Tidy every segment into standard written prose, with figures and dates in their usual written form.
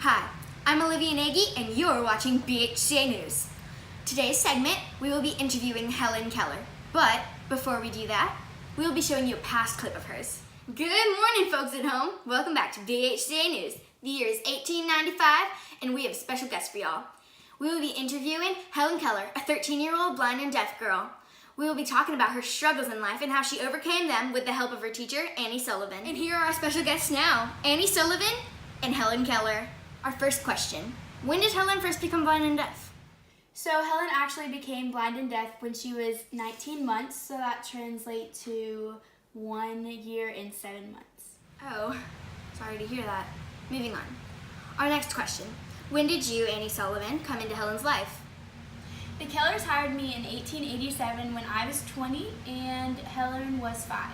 Hi, I'm Olivia N, and you're watching BHCA News. Today's segment, we will be interviewing Hellen Keller. But before we do that, we will be showing you a past clip of hers. Good morning, folks at home. Welcome back to BHCA News. The year is 1895, and we have a special guest for y'all. We will be interviewing Hellen Keller, a 13-year-old blind and deaf girl. We will be talking about her struggles in life and how she overcame them with the help of her teacher, Annie Sullivan. And here are our special guests now, Annie Sullivan and Hellen Keller. Our first question, when did Hellen first become blind and deaf? So Hellen actually became blind and deaf when she was 19 months, so that translates to 1 year and 7 months. Oh, sorry to hear that. Moving on. Our next question, when did you, Annie Sullivan, come into Hellen's life? The Kellers hired me in 1887 when I was 20 and Helen was 5.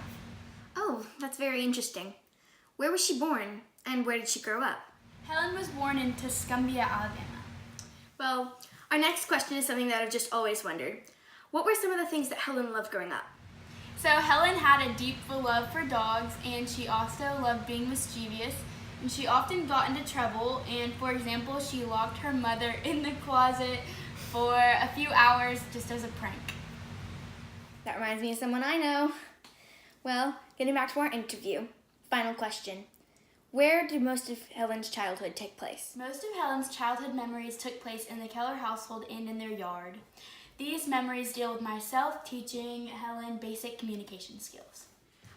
Oh, that's very interesting. Where was she born and where did she grow up? Helen was born in Tuscumbia, Alabama. Well, our next question is something that I've just always wondered. What were some of the things that Hellen loved growing up? So Helen had a deep love for dogs, and she also loved being mischievous, and she often got into trouble, and for example, she locked her mother in the closet for a few hours just as a prank. That reminds me of someone I know. Well, getting back to our interview. Final question. Where did most of Hellen's childhood take place? Most of Helen's childhood memories took place in the Keller household and in their yard. These memories deal with myself teaching Helen basic communication skills.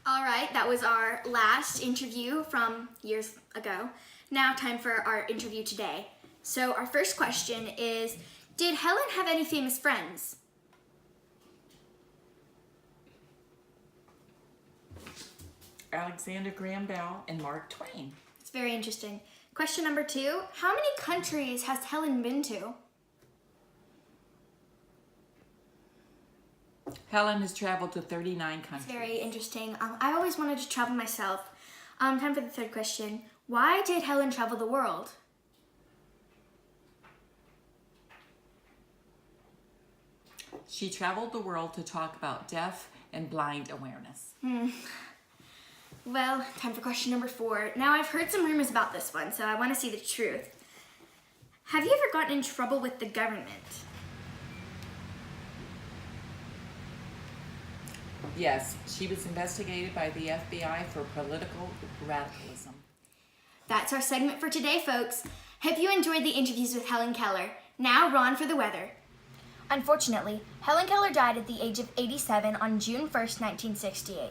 All right, that was our last interview from years ago. Now time for our interview today. So our first question is, did Hellen have any famous friends? Alexander Graham Bell and Mark Twain. It's very interesting. Question number 2, how many countries has Hellen been to? Helen has traveled to 39 countries. It's very interesting. I always wanted to travel myself. Time for the third question. Why did Hellen travel the world? She traveled the world to talk about deaf and blind awareness. Well, time for question number 4. Now, I've heard some rumors about this one, so I want to see the truth. Have you ever gotten in trouble with the government? Yes, she was investigated by the FBI for political radicalism. That's our segment for today, folks. Hope you enjoyed the interviews with Hellen Keller. Now, Ron for the weather. Unfortunately, Hellen Keller died at the age of 87 on June 1st, 1968.